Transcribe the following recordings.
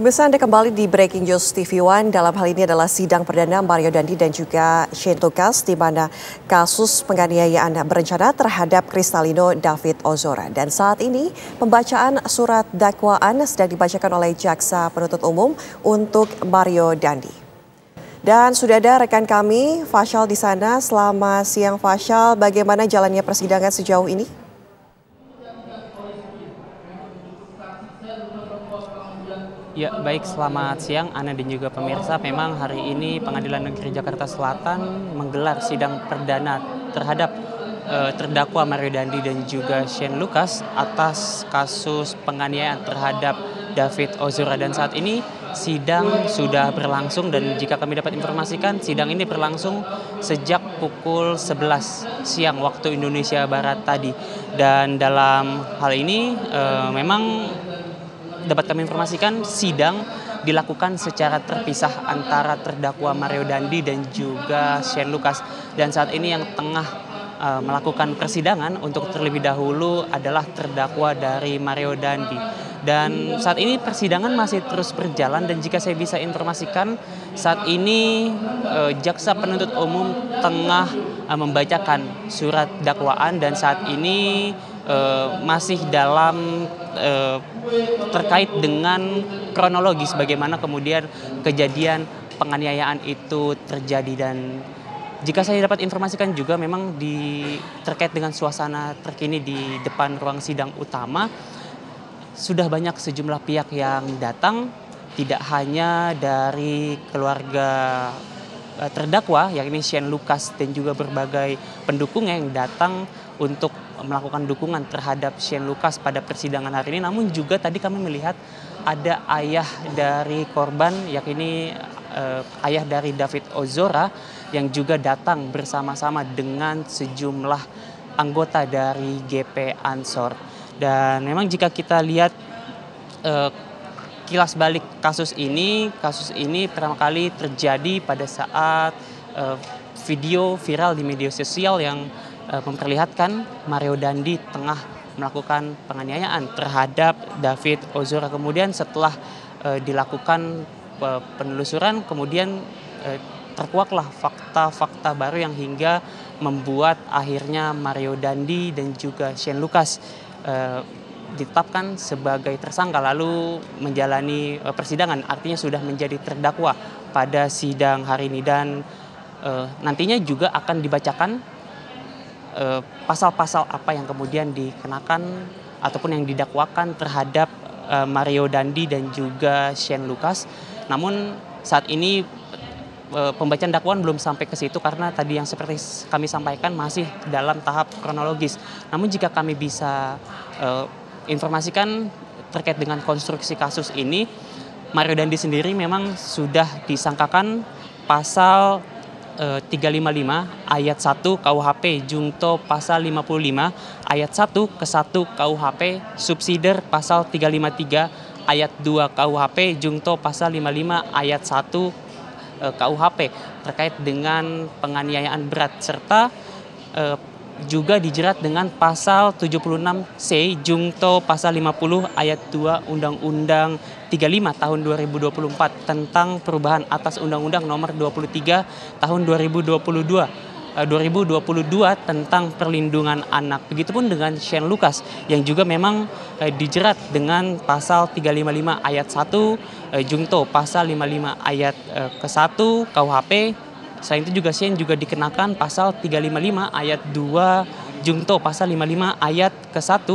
Pemirsa, Anda kembali di Breaking News TV One. Dalam hal ini adalah sidang perdana Mario Dandi dan juga Shane Lucas di mana kasus penganiayaan berencana terhadap Kristalino David Ozora. Dan saat ini pembacaan surat dakwaan sedang dibacakan oleh Jaksa Penuntut Umum untuk Mario Dandi. Dan sudah ada rekan kami, Fashal di sana. Selamat siang Fashal, bagaimana jalannya persidangan sejauh ini? Ya, baik, selamat siang Ana dan juga pemirsa. Memang hari ini Pengadilan Negeri Jakarta Selatan menggelar sidang perdana terhadap terdakwa Mario Dandi dan juga Shane Lucas atas kasus penganiayaan terhadap David Ozora. Dan saat ini sidang sudah berlangsung dan jika kami dapat informasikan sidang ini berlangsung sejak pukul 11 siang waktu Indonesia Barat tadi. Dan dalam hal ini memang dapat kami informasikan sidang dilakukan secara terpisah antara terdakwa Mario Dandi dan juga Shane Lucas. Dan saat ini yang tengah melakukan persidangan untuk terlebih dahulu adalah terdakwa dari Mario Dandi. Dan saat ini persidangan masih terus berjalan dan jika saya bisa informasikan saat ini Jaksa Penuntut Umum tengah membacakan surat dakwaan dan saat ini masih dalam terkait dengan kronologis bagaimana kemudian kejadian penganiayaan itu terjadi. Dan jika saya dapat informasikan juga memang terkait dengan suasana terkini di depan ruang sidang utama sudah banyak sejumlah pihak yang datang, tidak hanya dari keluarga terdakwa yakni Shane Lucas dan juga berbagai pendukungnya yang datang untuk melakukan dukungan terhadap Shane Lucas pada persidangan hari ini. Namun juga tadi kami melihat ada ayah dari korban yakni ayah dari David Ozora yang juga datang bersama-sama dengan sejumlah anggota dari GP Ansor. Dan memang jika kita lihat kilas balik kasus ini pertama kali terjadi pada saat video viral di media sosial yang memperlihatkan Mario Dandi tengah melakukan penganiayaan terhadap David Ozora. Kemudian setelah dilakukan penelusuran kemudian terkuaklah fakta-fakta baru yang hingga membuat akhirnya Mario Dandi dan juga Shane Lucas ditetapkan sebagai tersangka lalu menjalani persidangan, artinya sudah menjadi terdakwa pada sidang hari ini. Dan nantinya juga akan dibacakan pasal-pasal apa yang kemudian dikenakan ataupun yang didakwakan terhadap Mario Dandi dan juga Shane Lucas. Namun saat ini pembacaan dakwaan belum sampai ke situ karena tadi yang seperti kami sampaikan masih dalam tahap kronologis. Namun jika kami bisa informasikan terkait dengan konstruksi kasus ini, Mario Dandi sendiri memang sudah disangkakan pasal 355 ayat 1 KUHP Jungto pasal 55 ayat 1 ke 1 KUHP subsidiar pasal 353 ayat 2 KUHP Jungto pasal 55 ayat 1 KUHP terkait dengan penganiayaan berat serta juga dijerat dengan pasal 76C Jungto pasal 50 ayat 2 Undang-Undang 35 tahun 2024 tentang perubahan atas Undang-Undang nomor 23 tahun 2022 tentang perlindungan anak. Begitupun dengan Shane Lucas yang juga memang dijerat dengan pasal 355 ayat 1 Jungto pasal 55 ayat ke-1 KUHP. Selain itu juga Shane juga dikenakan pasal 355 ayat 2 Jungto pasal 55 ayat ke-1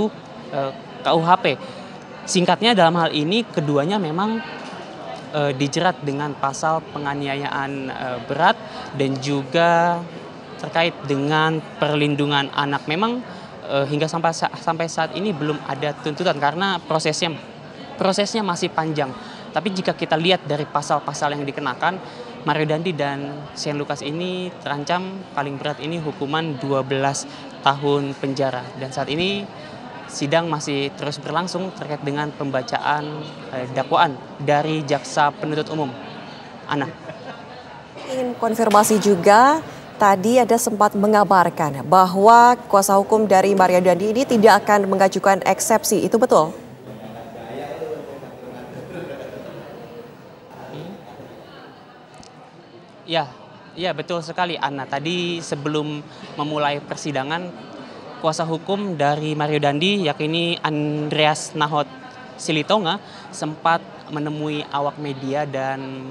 KUHP. Singkatnya dalam hal ini keduanya memang dijerat dengan pasal penganiayaan berat dan juga terkait dengan perlindungan anak. Memang hingga sampai saat ini belum ada tuntutan karena prosesnya masih panjang. Tapi jika kita lihat dari pasal-pasal yang dikenakan, Mario Dandi dan Shane Lucas ini terancam paling berat ini hukuman 12 tahun penjara. Dan saat ini sidang masih terus berlangsung terkait dengan pembacaan dakwaan dari Jaksa Penuntut Umum. Ana. Ingin konfirmasi juga, tadi ada sempat mengabarkan bahwa kuasa hukum dari Mario Dandi ini tidak akan mengajukan eksepsi, itu betul? Ya, ya betul sekali Anna. Tadi sebelum memulai persidangan, kuasa hukum dari Mario Dandi yakni Andreas Nahot Silitonga sempat menemui awak media dan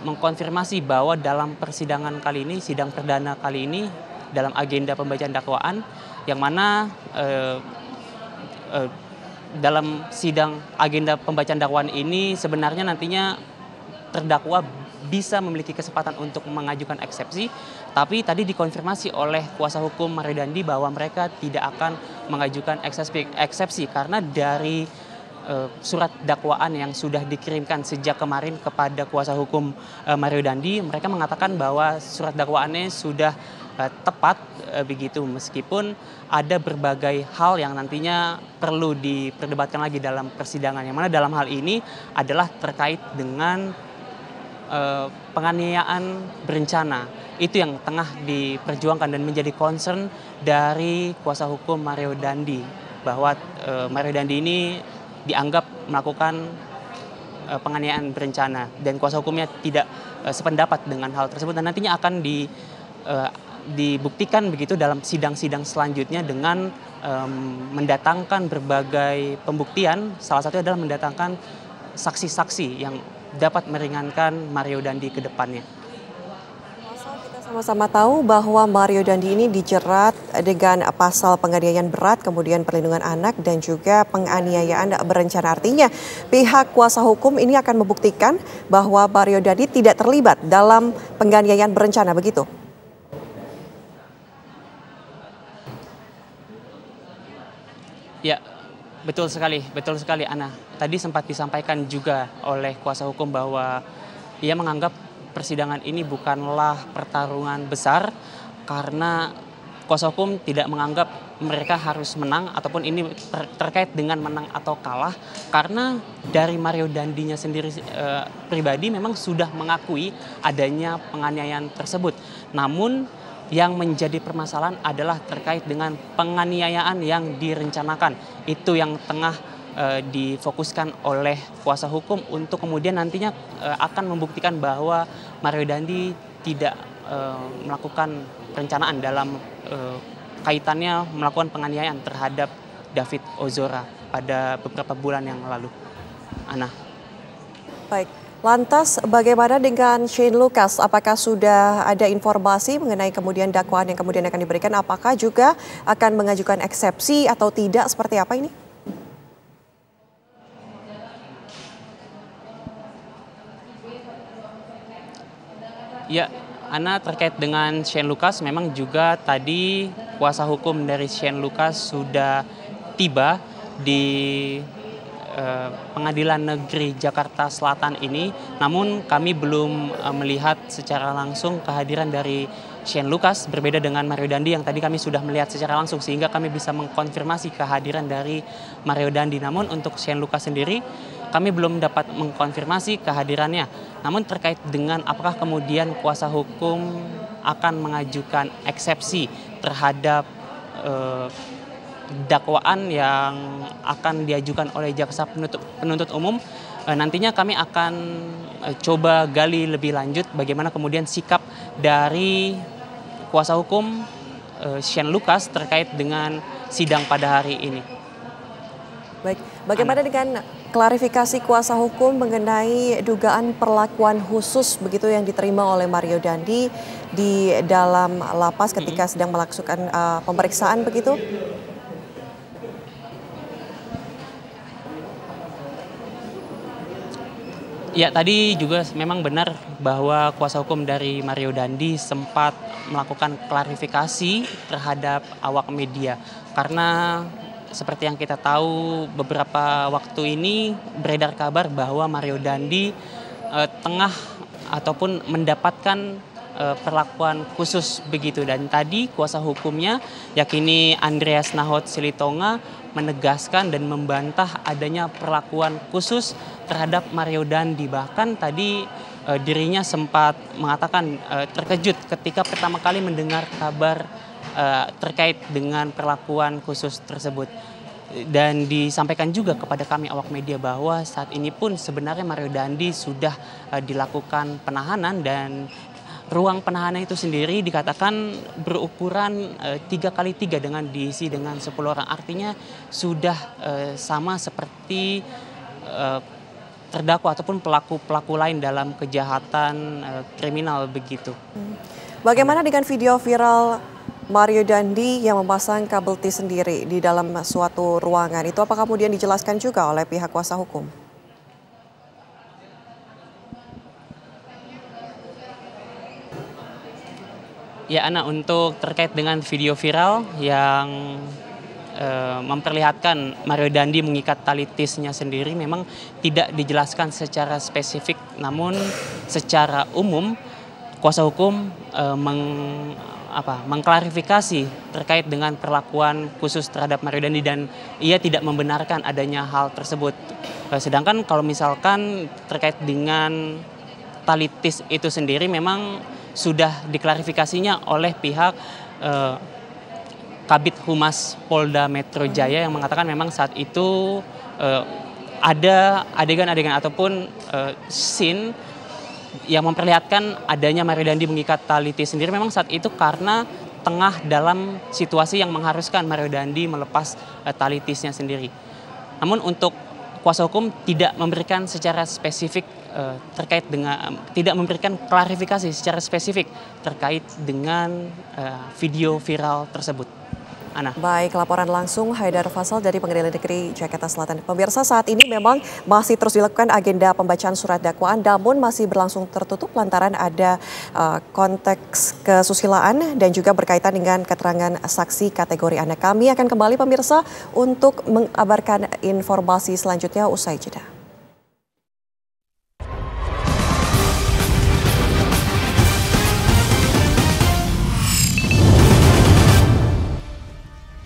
mengkonfirmasi bahwa dalam persidangan kali ini, sidang perdana kali ini, dalam agenda pembacaan dakwaan yang mana dalam sidang agenda pembacaan dakwaan ini sebenarnya nantinya terdakwa bisa memiliki kesempatan untuk mengajukan eksepsi, tapi tadi dikonfirmasi oleh kuasa hukum Mario Dandi bahwa mereka tidak akan mengajukan eksepsi karena dari surat dakwaan yang sudah dikirimkan sejak kemarin kepada kuasa hukum Mario Dandi, mereka mengatakan bahwa surat dakwaannya sudah tepat begitu, meskipun ada berbagai hal yang nantinya perlu diperdebatkan lagi dalam persidangan, yang mana dalam hal ini adalah terkait dengan penganiayaan berencana. Itu yang tengah diperjuangkan dan menjadi concern dari kuasa hukum Mario Dandi, bahwa Mario Dandi ini dianggap melakukan penganiayaan berencana dan kuasa hukumnya tidak sependapat dengan hal tersebut, dan nantinya akan dibuktikan begitu dalam sidang-sidang selanjutnya dengan mendatangkan berbagai pembuktian. Salah satunya adalah mendatangkan saksi-saksi yang dapat meringankan Mario Dandi ke depannya. Kita sama-sama tahu bahwa Mario Dandi ini dijerat dengan pasal penganiayaan berat, kemudian perlindungan anak, dan juga penganiayaan berencana. Artinya pihak kuasa hukum ini akan membuktikan bahwa Mario Dandi tidak terlibat dalam penganiayaan berencana, begitu? Ya, betul sekali Ana. Tadi sempat disampaikan juga oleh kuasa hukum bahwa ia menganggap persidangan ini bukanlah pertarungan besar karena kuasa hukum tidak menganggap mereka harus menang ataupun ini terkait dengan menang atau kalah, karena dari Mario Dandinya sendiri pribadi memang sudah mengakui adanya penganiayaan tersebut. Namun yang menjadi permasalahan adalah terkait dengan penganiayaan yang direncanakan. Itu yang tengah difokuskan oleh kuasa hukum untuk kemudian nantinya akan membuktikan bahwa Mario Dandi tidak melakukan perencanaan dalam kaitannya melakukan penganiayaan terhadap David Ozora pada beberapa bulan yang lalu. Ana. Baik. Lantas bagaimana dengan Shane Lucas? Apakah sudah ada informasi mengenai kemudian dakwaan yang kemudian akan diberikan? Apakah juga akan mengajukan eksepsi atau tidak? Seperti apa ini? Ya, Ana, terkait dengan Shane Lucas, memang juga tadi kuasa hukum dari Shane Lucas sudah tiba di Pengadilan Negeri Jakarta Selatan ini, namun kami belum melihat secara langsung kehadiran dari Shane Lucas, berbeda dengan Mario Dandi yang tadi kami sudah melihat secara langsung sehingga kami bisa mengkonfirmasi kehadiran dari Mario Dandi. Namun untuk Shane Lucas sendiri kami belum dapat mengkonfirmasi kehadirannya. Namun terkait dengan apakah kemudian kuasa hukum akan mengajukan eksepsi terhadap dakwaan yang akan diajukan oleh jaksa penuntut umum, nantinya kami akan coba gali lebih lanjut bagaimana kemudian sikap dari kuasa hukum Shane Lucas terkait dengan sidang pada hari ini. Baik, bagaimana dengan klarifikasi kuasa hukum mengenai dugaan perlakuan khusus begitu yang diterima oleh Mario Dandi di dalam lapas ketika sedang melakukan pemeriksaan begitu? Ya, tadi juga memang benar bahwa kuasa hukum dari Mario Dandi sempat melakukan klarifikasi terhadap awak media. Karena seperti yang kita tahu beberapa waktu ini beredar kabar bahwa Mario Dandi tengah ataupun mendapatkan perlakuan khusus begitu. Dan tadi kuasa hukumnya yakni Andreas Nahot Silitonga menegaskan dan membantah adanya perlakuan khusus terhadap Mario Dandi. Bahkan tadi dirinya sempat mengatakan terkejut ketika pertama kali mendengar kabar terkait dengan perlakuan khusus tersebut. Dan disampaikan juga kepada kami awak media bahwa saat ini pun sebenarnya Mario Dandi sudah dilakukan penahanan, dan ruang penahanan itu sendiri dikatakan berukuran 3x3 dengan diisi dengan 10 orang. Artinya sudah sama seperti terdakwa ataupun pelaku-pelaku lain dalam kejahatan kriminal begitu. Bagaimana dengan video viral Mario Dandi yang memasang kabel T sendiri di dalam suatu ruangan? Itu apa kemudian dijelaskan juga oleh pihak kuasa hukum? Ya Ana, untuk terkait dengan video viral yang memperlihatkan Mario Dandi mengikat tali tisnya sendiri, memang tidak dijelaskan secara spesifik, namun secara umum kuasa hukum mengklarifikasi terkait dengan perlakuan khusus terhadap Mario Dandi, dan ia tidak membenarkan adanya hal tersebut. Sedangkan kalau misalkan terkait dengan tali tis itu sendiri, memang sudah diklarifikasinya oleh pihak Kabid Humas Polda Metro Jaya yang mengatakan memang saat itu ada adegan-adegan ataupun scene yang memperlihatkan adanya Mario Dandi mengikat tali tis sendiri memang saat itu karena tengah dalam situasi yang mengharuskan Mario Dandi melepas tali tisnya sendiri. Namun untuk kuasa hukum tidak memberikan secara spesifik terkait dengan, tidak memberikan klarifikasi secara spesifik terkait dengan video viral tersebut. Ana. Baik, laporan langsung Haidar Faisal dari Pengadilan Negeri Jakarta Selatan. Pemirsa, saat ini memang masih terus dilakukan agenda pembacaan surat dakwaan, namun masih berlangsung tertutup lantaran ada konteks kesusilaan dan juga berkaitan dengan keterangan saksi kategori anak. Kami akan kembali pemirsa untuk mengabarkan informasi selanjutnya usai jeda.